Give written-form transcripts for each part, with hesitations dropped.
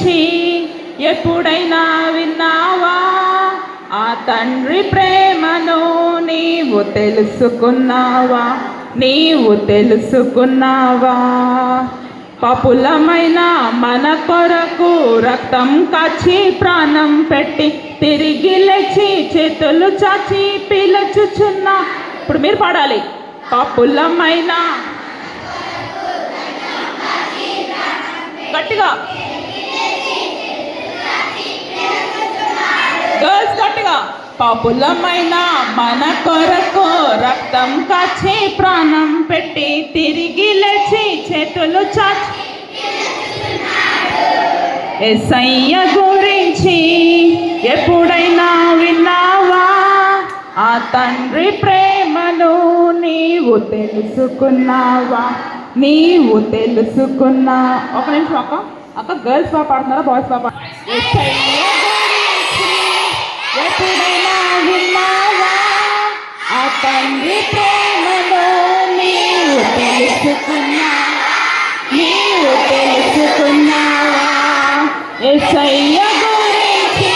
గురించి ఎప్పుడైనా విన్నావా? ఆ తండ్రి ప్రేమను నీవు తెలుసుకున్నావా? నీవు తెలుసుకున్నావా? పాపులమైన మన కొరకు రక్తం కాచి ప్రాణం పెట్టి తిరిగి లేచి చేతులు చాచి పిలుచుచున్నా. ఇప్పుడు మీరు పాడాలి. పాపులమైన గట్టిగా గర్ల్స్ గట్టిగా. పాపులమైన మన కొరకు రక్తం కాచి ప్రాణం పెట్టి తిరిగి లేచి చేతులు చాచి యేసయ్య గురించి ఎప్పుడైనా విన్నావా? ఆ తండ్రి ప్రేమను నీవు తెలుసుకున్నావా? నీవు తెలుసుకున్నా. ఒక నిమిషం అక్క. అక్క గర్ల్స్ బాగా పాడుతున్నారా బాయ్స్ బాగా యేసయ్య గురించి ఎప్పుడైనా విన్నావా? ఆ తండ్రి ప్రేమను నీవు తెలుసుకున్నా. నీవు తెలుసుకున్నావా? యేసయ్య గురించి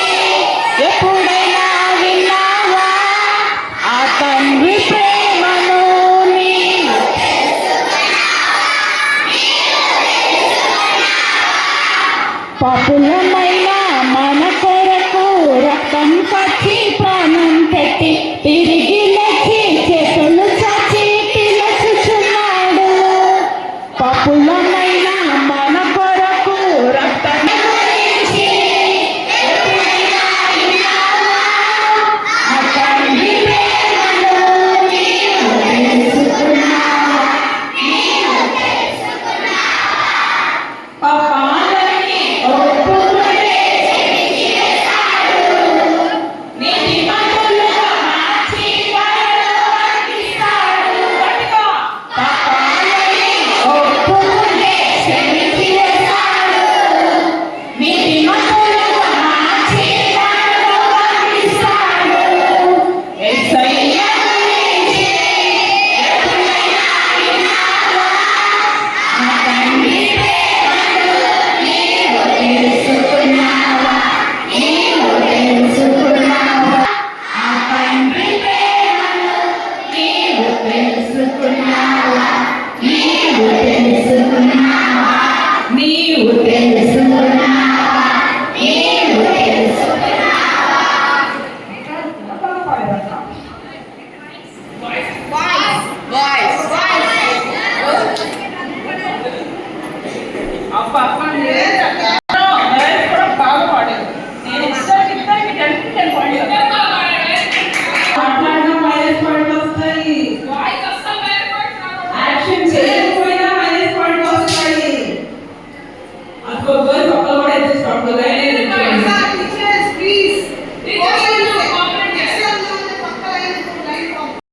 ఎప్పుడైనా విన్నావా? ఆ తండ్రి ప్రేమను నీవు పాపులమైన మన కొరకు రక్తం కాచి